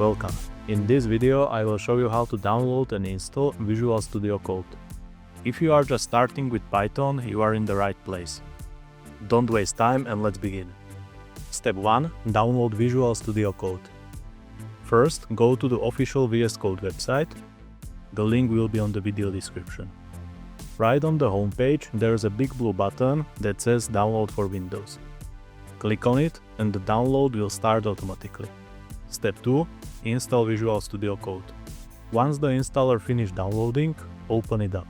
Welcome. In this video I will show you how to download and install Visual Studio Code. If you are just starting with Python, you are in the right place. Don't waste time and let's begin. Step 1. Download Visual Studio Code. First, go to the official VSCode website. The link will be on the video description. Right on the home page there is a big blue button that says Download for Windows. Click on it and the download will start automatically. Step 2. Install Visual Studio Code. Once the installer finishes downloading, open it up.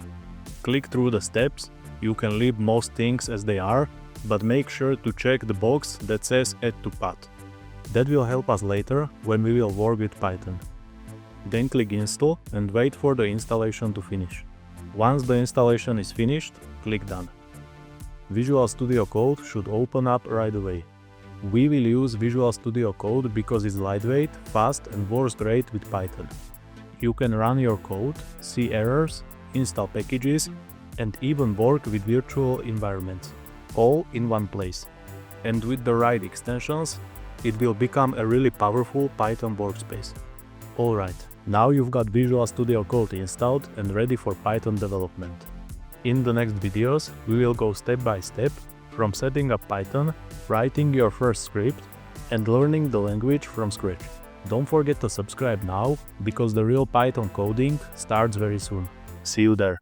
Click through the steps. You can leave most things as they are, but make sure to check the box that says Add to Path. That will help us later when we will work with Python. Then click Install and wait for the installation to finish. Once the installation is finished, click Done. Visual Studio Code should open up right away. We will use Visual Studio Code because it's lightweight, fast and works great with Python. You can run your code, see errors, install packages and even work with virtual environments, all in one place. And with the right extensions, it will become a really powerful Python workspace. Alright, now you've got Visual Studio Code installed and ready for Python development. In the next videos, we will go step by step from setting up Python, writing your first script, and learning the language from scratch. Don't forget to subscribe now, because the real Python coding starts very soon. See you there.